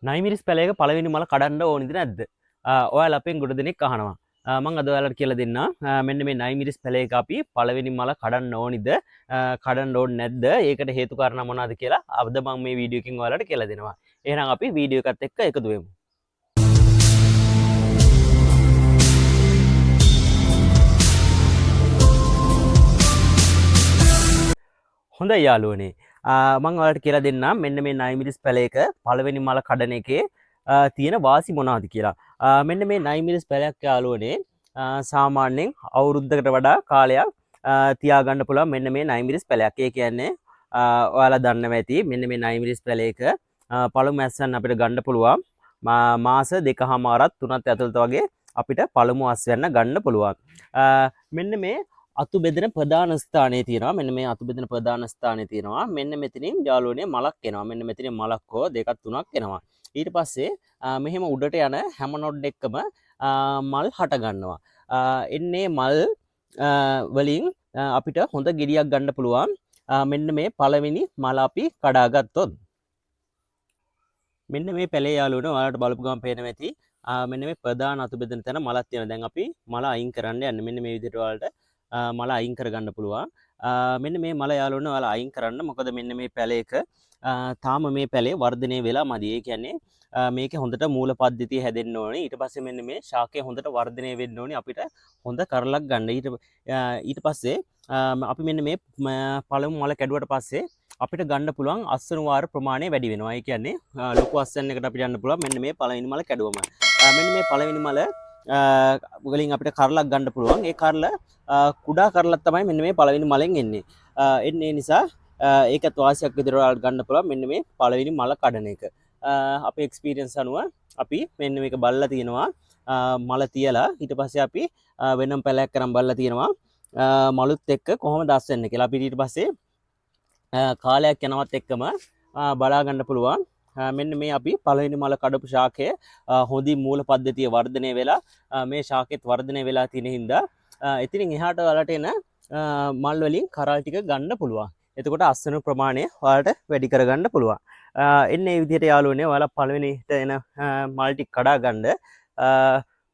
නයිමිරිස් පැලයක පළවෙනි මල කඩන්න ඕනිද නැද්ද? ඔයාලා අපෙන් ගොඩ දෙනෙක් අහනවා. මම අද ඔයාලට කියලා දෙන්නම්. මෙන්න මේ නයිමිරිස් පැලයක අපි පළවෙනි මල කඩන්න ඕනිද? කඩන්න ඕනේ නැද්ද? ඒකට හේතු කාරණා මොනවද කියලා අද මම මේ වීඩියෝ එකකින් ඔයාලට කියලා දෙනවා. එහෙනම් අපි වීඩියෝ එකත් එක්ක එකතු වෙමු. හොඳයි යාළුවනේ. මම ඔයාලට කියලා දෙන්නම් මෙන්න මේ නයිමිරිස් පැලයක පළවෙනි මල කඩන එකේ තියෙන වාසි මොනවද කියලා. මෙන්න මේ නයිමිරිස් පැලයක් යාළුවනේ සාමාන්‍යයෙන් අවුරුද්දකට වඩා කාලයක් තියාගන්න පුළුවන් මෙන්න මේ නයිමිරිස් පැලයක්. ඒ කියන්නේ ඔයාලා දන්නවා ඇති මෙන්න මේ නයිමිරිස් පැලයක පළමු ඇස්සන් අපිට ගන්න පුළුවන් මාස 2කමාරක් 3ක් ඇතුළත වගේ අපිට පළමු අස්වැන්න ගන්න පුළුවන්. මෙන්න මේ අතු බෙදෙන ප්‍රධාන ස්ථානයේ තියෙනවා. මෙන්න මේ අතු බෙදෙන ප්‍රධාන ස්ථානයේ තියෙනවා. මෙන්න මෙතනින් යාළුවනේ මලක් එනවා. මෙන්න මෙතනින් මලක් හෝ දෙකක් තුනක් එනවා. ඊට පස්සේ මෙහෙම උඩට යන හැම නොඩ් එකම මල් හට ගන්නවා. එන්නේ මල් වලින් අපිට හොඳ ගෙඩියක් ගන්න පුළුවන්. මෙන්න මේ පළවෙනි මල අපි කඩාගත්තොත් මෙන්න මේ පැලේ යාළුවනේ ඔයාලට බලපු ගමන් පේනවා ඇති. මෙන්න මේ ප්‍රධාන අතු බෙදෙන තැන මලක් තියෙනවා. දැන් අපි මල අයින් කරන්න යන්නේ. මෙන්න මේ විදිහට ඔයාලට මල අයින් කරගන්න පුළුවන්. මෙන්න මේ මල යාළුවනේ ඔයාලා අයින් කරන්න. මොකද මෙන්න මේ පැලේක තාම මේ පැලේ වර්ධනය වෙලා මදි. ඒ කියන්නේ මේකේ හොඳට මූල පද්ධතිය හැදෙන්න ඕනේ. ඊට පස්සේ මෙන්න මේ ශාකය හොඳට වර්ධනය වෙන්න ඕනේ. අපිට හොඳ කරලක් ගන්න. ඊට පස්සේ අපි මෙන්න මේ පළමු මල කැඩුවට පස්සේ අපිට ගන්න පුළුවන් අස්වනු වාර ප්‍රමාණය වැඩි වෙනවා. ඒ කියන්නේ ලොකු අස්වැන්න එකට අපිට යන්න පුළුවන් මෙන්න මේ පළවෙනි මල කැඩුවම. මෙන්න මේ පළවෙනි මල වලින් අපිට කරලක් ගන්න පුළුවන්. ඒ කරල කුඩා කරලක් තමයි මෙන්න මේ පළවෙනි මලෙන් එන්නේ. එන්නේ නිසා ඒකත් වාසියක් විදිහට ඔයාලට ගන්න පුළුවන් මෙන්න මේ පළවෙනි මල කඩන එක. අපේ එක්ස්පීරියන්ස් අනුව අපි මෙන්න මේක බලලා තියෙනවා. මල තියලා ඊට පස්සේ අපි වෙනම පැලයක් කරන් බලලා තියෙනවා. මලුත් එක්ක කොහොමද අස්වැන්නේ කියලා. අපි ඊට පස්සේ කාලයක් යනවත් එක්කම බලා ගන්න පුළුවන්. මෙන්න මේ අපි පළවෙනි මල කඩපු ශාකය හොඳින් මූල පද්ධතිය වර්ධනය වෙලා මේ ශාකෙත් වර්ධනය වෙලා තියෙන හින්දා එතනින් එහාට ඔයාලට එන මල් වලින් කරල් ටික ගන්න පුළුවන්. එතකොට අස්වනු ප්‍රමාණය ඔයාලට වැඩි කරගන්න පුළුවන්. එන්නේ මේ විදිහට යාළුවනේ ඔයාලා පළවෙනිට එන මල් ටික කඩා ගන්න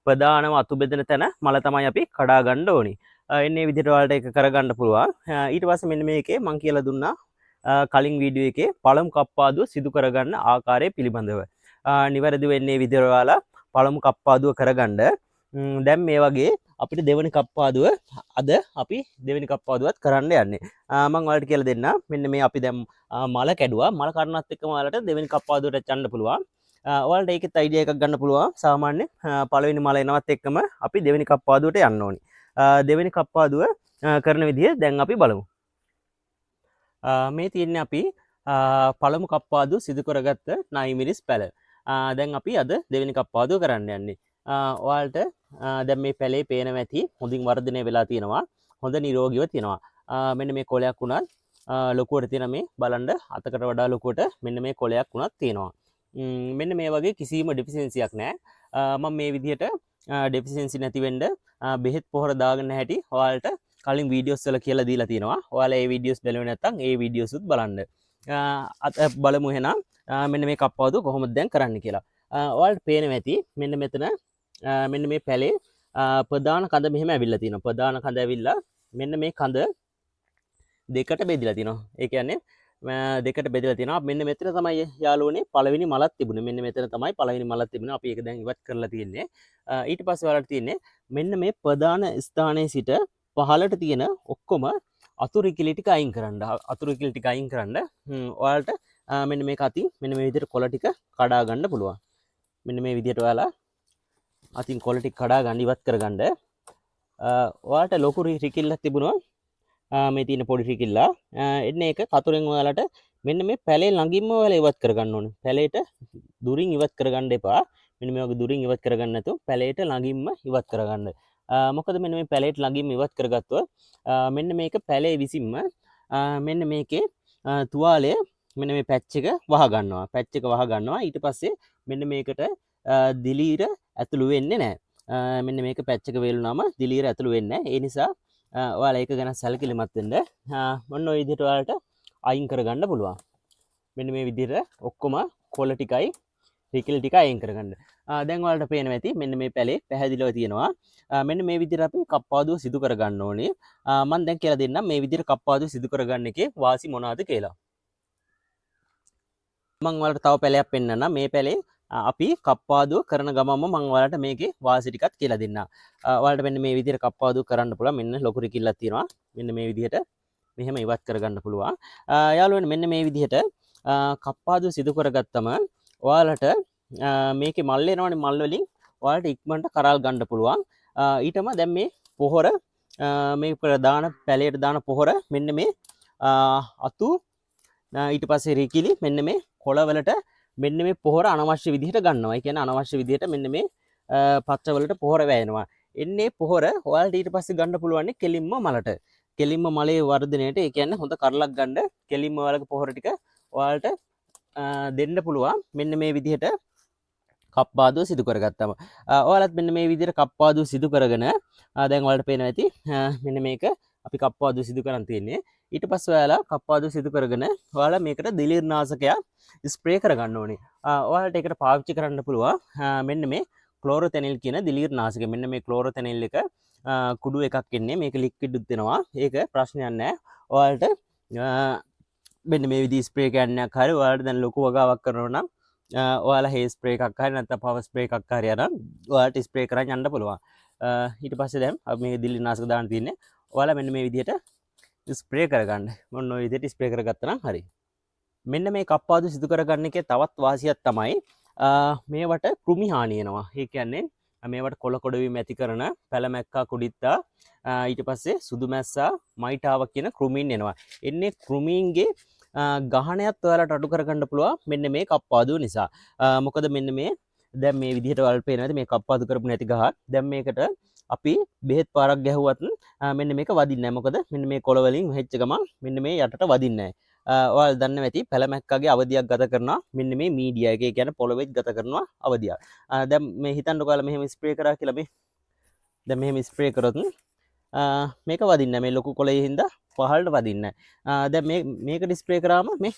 ප්‍රධානම අතු බෙදෙන තැන මල තමයි අපි කඩා ගන්න ඕනි. එන්නේ මේ විදිහට ඔයාලට ඒක කරගන්න පුළුවන්. ඊට පස්සේ මෙන්න මේකේ මම කියලා දුන්නා කලින් වීඩියෝ එකේ පළමු කප්පාදුව සිදු කරගන්න ආකාරය පිළිබඳව. නිවැරදිව එන්නේ විදිහට ඔයාලා පළමු කප්පාදුව කරගන්න. දැන් මේ වගේ අපිට දෙවෙනි කප්පාදුව අද අපි දෙවෙනි කප්පාදුවත් කරන්න යන්නේ. මම ඔයාලට කියලා දෙන්න. මෙන්න මේ අපි දැන් මල කැඩුවා. මල කඩනත් එක්කම ඔයාලට දෙවෙනි කප්පාදුවට යන්න පුළුවන්. ඔයාලට ඒකෙත් අයිඩියා එකක් ගන්න පුළුවන්. සාමාන්‍ය පළවෙනි මල එනවත් එක්කම අපි දෙවෙනි කප්පාදුවට යන්න ඕනි. දෙවෙනි කප්පාදුව කරන විදිහ දැන් අපි බලමු. මේ තියෙන්නේ අපි පළමු කප්පාදුව සිදු කරගත්ත නයිමිරිස් පැල. දැන් අපි අද දෙවෙනි කප්පාදුව කරන්න යන්නේ. ඔයාලට දැන් මේ පැලේ පේනවා ඇති හොඳින් වර්ධනය වෙලා තියෙනවා. හොඳ නිරෝගීව තියෙනවා. මෙන්න මේ කොලයක් උනත් ලොකුවට තියෙන මේ බලන්න අතකට වඩා ලොකුවට මෙන්න මේ කොලයක් උනත් තියෙනවා. මෙන්න මේ වගේ කිසිම ඩෙෆිෂියන්සියක් නැහැ. මම මේ විදිහට ඩෙෆිෂියන්සි නැති වෙන්න බෙහෙත් පොහොර දාගන්න හැටි ඔයාලට කලින් වීඩියෝස් වල කියලා දීලා තියෙනවා. ඔයාලා ඒ වීඩියෝස් බැලුවේ නැත්නම් ඒ වීඩියෝස් උත් බලන්න. බලමු එහෙනම් මෙන්න මේ කප්පාදුව කොහොමද දැන් කරන්න කියලා. ඔයාලට පේනවා ඇති මෙන්න මෙතන මෙන්න මේ පැලේ ප්‍රධාන කඳ මෙහෙම ඇවිල්ලා තියෙනවා. ප්‍රධාන කඳ ඇවිල්ලා මෙන්න මේ කඳ දෙකට බෙදලා තියෙනවා. ඒ කියන්නේ දෙකට බෙදලා තියෙනවා. මෙන්න මෙතන තමයි යාළුවනේ පළවෙනි මලක් තිබුණේ. මෙන්න මෙතන තමයි පළවෙනි මලක් තිබුණේ. අපි ඒක දැන් ඉවත් කරලා තියෙන්නේ. ඊට පස්සේ ඔයාලට තියෙන්නේ මෙන්න මේ ප්‍රධාන ස්ථානයේ සිට පහළට තියෙන ඔක්කොම අතුරු කිලි ටික අයින් කරන්න. අතුරු කිලි ටික අයින් කරන්න ඔයාලට මෙන්න මේක අතින් මෙන්න මේ විදිහට කොළ ටික කඩා ගන්න පුළුවන්. මෙන්න මේ විදිහට ඔයාලා අතින් කොළ ටික කඩා ගන්න ඉවත් කරගන්න. ඔයාලට ලොකු රිකිල්ලක් තිබුණා. මේ තියෙන පොඩි රිකිල්ල. එන්නේ ඒක කතුරෙන් ඔයාලට මෙන්න මේ පැලේ ළඟින්ම ඔයාලා ඉවත් කරගන්න ඕනේ. පැලේට දුරින් ඉවත් කරගන්න එපා. මෙන්න මේ වගේ දුරින් ඉවත් කරගන්න නැතුව පැලේට ළඟින්ම ඉවත් කරගන්න. මොකද මෙන්න මේ පැලේට ළඟින්ම ඉවත් කරගත්තොත් මෙන්න මේක පැලේ විසින්ම මෙන්න මේකේ තුවාලය මෙන්න මේ පැච් එක වහ ගන්නවා. පැච් එක වහ ගන්නවා. ඊට පස්සේ මෙන්න මේකට දිලීර ඇතුළු වෙන්නේ නැහැ. මෙන්න මේක පැච් එක වේලුනම දිලීර ඇතුළු වෙන්නේ නැහැ. ඒ නිසා ඔයාලා ඒක ගැන සැලකිලිමත් වෙන්න. මොන ඔය විදිහට ඔයාලට අයින් කරගන්න පුළුවන්. මෙන්න මේ විදිහට ඔක්කොම කොළ ටිකයි රිකිලි ටික අයින් කරගන්න. දැන් ඔයාලට පේනවා ඇති මෙන්න මේ පැලේ පැහැදිලිව තියෙනවා. මෙන්න මේ විදිහට අපි කප්පාදුව සිදු කරගන්න ඕනේ. මම දැන් කියලා දෙන්නම් මේ විදිහට කප්පාදුව සිදු කරගන්න එකේ වාසි මොනවාද කියලා. මම ඔයාලට තව පැලයක් පෙන්නන්නම්. මේ පැලේ අපි කප්පාදුව කරන ගමන්ම මම ඔයාලට මේකේ වාසි ටිකක් කියලා දෙන්නම්. ඔයාලට මෙන්න මේ විදිහට කප්පාදුව කරන්න පුළුවන්. මෙන්න ලොකු රිකිල්ලක් තියෙනවා. මෙන්න මේ විදිහට මෙහෙම ඉවත් කරගන්න පුළුවන්. යාළුවනේ මෙන්න මේ විදිහට කප්පාදුව සිදු කරගත්තම ඔයාලට මේකේ මල් එනවනේ මල් වලින් ඔයාලට ඉක්මනට කරල් ගන්න පුළුවන්. ඊටම දැන් මේ පොහොර මේ ප්‍රධාන පැලයට දාන පොහොර මෙන්න මේ අතු ඊට පස්සේ රිකිලි මෙන්න මේ කොළවලට මෙන්න මේ පොහොර අනවශ්‍ය විදිහට ගන්නවා. ඒ කියන්නේ අනවශ්‍ය විදිහට මෙන්න මේ පත්‍රවලට පොහොර වැයෙනවා. එන්නේ පොහොර ඔයාලට ඊට පස්සේ ගන්න පුළුවන් කෙලින්ම මලට. කෙලින්ම මලේ වර්ධනයට ඒ කියන්නේ හොඳ කරලක් ගන්න කෙලින්ම ඔයාලගේ පොහොර ටික ඔයාලට දෙන්න පුළුවන්. මෙන්න මේ විදිහට කප්පාදුව සිදු කරගත්තම ඔයාලත් මෙන්න මේ විදිහට කප්පාදුව සිදු කරගෙන දැන් ඔයාලට පේනවා ඇති මෙන්න මේක අපි කප්පාදුව සිදු කරන් තියෙන්නේ. ඊට පස්සේ ඔයාලා කප්පාදුව සිදු කරගෙන ඔයාලා මේකට දිලිර්නාශකයක් ස්ප්‍රේ කරගන්න ඕනේ. ඔයාලට ඒකට පාවිච්චි කරන්න පුළුවන් මෙන්න මේ ක්ලෝරොතැනිල් කියන දිලිර්නාශකය. මෙන්න මේ ක්ලෝරොතැනිල් එක කුඩු එකක් එන්නේ. මේක ලික්විඩ් උත් දෙනවා. ඒක ප්‍රශ්නයක් නැහැ. ඔයාලට මෙන්න මේ විදිහේ ස්ප්‍රේ කෑන්නක් හරි ඔයාලට දැන් ලොකු වගාවක් කරනවා නම් ඔයාලා හේ ස්ප්‍රේ එකක් හරි නැත්නම් පවර් ස්ප්‍රේ එකක් හරි අරන් ඔයාලට ස්ප්‍රේ කරන් යන්න පුළුවන්. ඊට පස්සේ දැන් අපි මේක දිලිර්නාශක දාන්න තියෙන්නේ. ඔයාලා මෙන්න මේ විදිහට ස්ප්‍රේ කරගන්න. මොන ඔය විදිහට ස්ප්‍රේ කරගත්තා නම් හරි. මෙන්න මේ කප්පාදුව සිදු කරගන්න එකේ තවත් වාසියක් තමයි මේවට කෘමි හානි එනවා. ඒ කියන්නේ මේවට කොළ කොඩවීම ඇති කරන පැලමැක්කා කුඩිත්තා ඊට පස්සේ සුදු මැස්සා මයිටාව කියන කෘමීන් එනවා. එන්නේ කෘමීන්ගේ ගහනයත් ඔයාලට අඩු කරගන්න පුළුවන් මෙන්න මේ කප්පාදුව නිසා. මොකද මෙන්න මේ දැන් මේ විදිහට වල් පේනවාද මේ කප්පාදු කරපු නැති ගහක්. දැන් මේකට අපි බෙහෙත් පාරක් ගැහුවත් මෙන්න මේක වදින්නේ නැහැ. මොකද මෙන්න මේ කොළ වලින් වෙච්ච ගමන් මෙන්න මේ යටට වදින්නේ නැහැ. ඔයාලා දන්නවා ඇති පැලමැක්කාගේ අවධියක් ගත කරනවා මෙන්න මේ මීඩියා එක. ඒ කියන්නේ පොළොවේත් ගත කරනවා අවධියක්. දැන් මේ හිතන්නකෝ ඔයාලා මෙහෙම ස්ප්‍රේ කරා කියලා මේ. දැන් මෙහෙම ස්ප්‍රේ කරොත් මේක වදින්නේ නැහැ. මේ ලොකු කොළේ හින්දා පහළට වදින්නේ නැහැ. දැන් මේක ඩිස්ප්ලේ කරාම මේ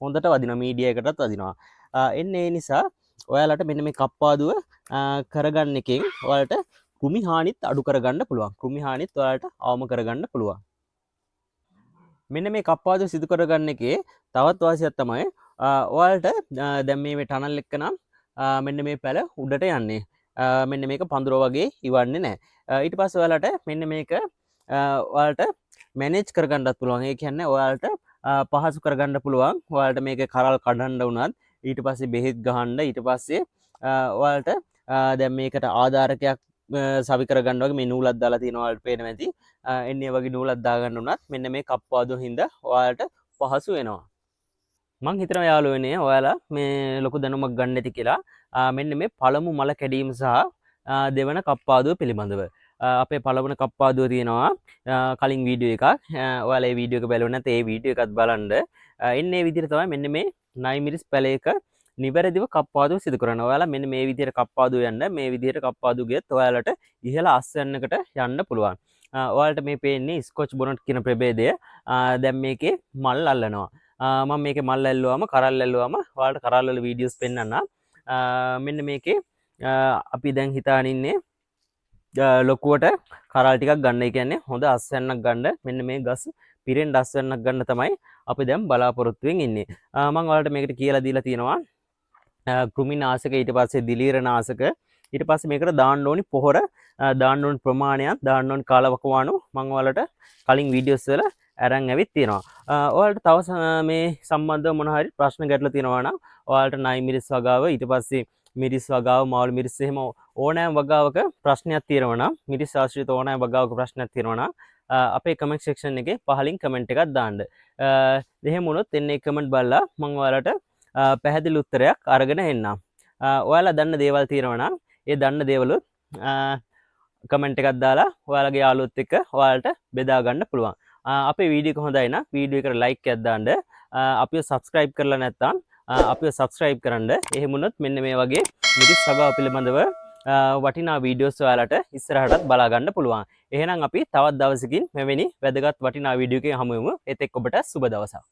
හොඳට වදිනවා. මීඩියා එකටත් වදිනවා. එන්නේ ඒ නිසා ඔයාලට මෙන්න මේ කප්පාදුව කරගන්න එකෙන් ඔයාලට කෘමි හානිත් අඩු කරගන්න පුළුවන්. කෘමි හානිත් ඔයාලට අවම කරගන්න පුළුවන්. මෙන්න මේ කප්පාදුව සිදු කරගන්න එකේ තවත් වාසියක් තමයි ඔයාලට දැන් මේ ටනල් එක නම් මෙන්න මේ පැල උඩට යන්නේ. මෙන්න මේක පඳුර වගේ ඉවන්නේ නැහැ. ඊට පස්සේ ඔයාලට මෙන්න මේක ඔයාලට මැනේජ් කරගන්නත් පුළුවන්. ඒ කියන්නේ ඔයාලට පහසු කරගන්න පුළුවන්. ඔයාලට මේක කරල් කඩන්න වුණත් ඊට පස්සේ බෙහෙත් ගහන්න ඊට පස්සේ ඔයාලට දැන් මේකට ආධාරකයක් සවි කරගන්න වගේ මේ නූලක් දාලා තියෙනවා. ඔයාලට පේනවා ඇති. එන්නේ වගේ නූලක් දාගන්න උනත් මෙන්න මේ කප්පාදුව හින්දා ඔයාලට පහසු වෙනවා. මං හිතනවා යාළුවනේ ඔයාලා මේ ලොකු දැනුමක් ගන්න ඇති කියලා. මෙන්න මේ පළමු මල කැඩීම සහ දෙවන කප්පාදුව පිළිබඳව. අපේ පළවන කප්පාදුව තියෙනවා කලින් වීඩියෝ එකක්. ඔයාලා ඒ වීඩියෝ එක බැලුවා නැත්නම් ඒ වීඩියෝ එකත් බලන්න. එන්නේ විදිහට තමයි මෙන්න මේ 9 මිරිස් පැලයක නිවැරදිව කප්පාදුව සිදු කරන්න. ඔයාලා මෙන්න මේ විදිහට කප්පාදුව යන්න මේ විදිහට කප්පාදුව ගියත් ඔයාලට ඉහළ අස්වැන්නකට යන්න පුළුවන්. ඔයාලට මේ පේන්නේ ස්කොච් බොනට් කියන ප්‍රභේදය. දැන් මේකේ මල් අල්ලනවා. මම මේකේ මල් ඇල්ලුවාම කරල් ඇල්ලුවාම ඔයාලට කරල් වල වීඩියෝස් පෙන්නන්නම්. මෙන්න මේකේ අපි දැන් හිතාන ඉන්නේ ලොකුවට කරල් ටිකක් ගන්න. ඒ කියන්නේ හොඳ අස්වැන්නක් ගන්න. මෙන්න මේ ගස් පිරෙන් අස්වැන්නක් ගන්න තමයි අපි දැන් බලාපොරොත්තු වෙමින් ඉන්නේ. මම ඔයාලට මේකට කියලා දීලා තියෙනවා කෘමිනාශක ඊට පස්සේ දිලීරනාශක ඊට පස්සේ මේකට දාන්න ඕනි පොහොර දාන්න ඕනි ප්‍රමාණයක් දාන්න ඕනි කාලවකවානු මම ඔයාලට කලින් වීඩියෝස් වල අරන් ඇවිත් තියෙනවා. ඔයාලට තව මේ සම්බන්ධව මොන හරි ප්‍රශ්න ගැටලු තියෙනවා නම් ඔයාලට නයි මිරිස් වගාව ඊට පස්සේ මිරිස් වගාව මාළු මිරිස් එහෙම ඕනෑම වගාවක ප්‍රශ්නයක් තියෙනවා නම් මිරිස් ආශ්‍රිත ඕනෑම වගාවක ප්‍රශ්නයක් තියෙනවා නම් අපේ කමෙන්ට් සෙක්ෂන් එකේ පහලින් කමෙන්ට් එකක් දාන්න. එහෙම වුණොත් එන්නේ කමෙන්ට් බලලා මම ඔයාලට පැහැදිලි උත්තරයක් අරගෙන එන්නම්. ඔයාලා දන්න දේවල් තියෙනවා නම් ඒ දන්න දේවලුත් කමෙන්ට් එකක් දාලා ඔයාලගේ යාළුවොත් එක්ක ඔයාලට බෙදා ගන්න පුළුවන්. අපේ වීඩියෝ එක හොඳයි නම් වීඩියෝ එකට ලයික් එකක් දාන්න. අපිව සබ්ස්ක්‍රයිබ් කරලා නැත්නම් අපිව සබ්ස්ක්‍රයිබ් කරන්න. එහෙම වුණොත් මෙන්න මේ වගේ මිරිස් වගාව පිළිබඳව වටිනා වීඩියෝස් ඔයාලට ඉස්සරහටත් බලා ගන්න පුළුවන්. එහෙනම් අපි තවත් දවසකින් මෙවැනි වැදගත් වටිනා වීඩියෝ එකකින් හමු වෙමු. ඒත් එක්ක ඔබට සුබ දවසක්.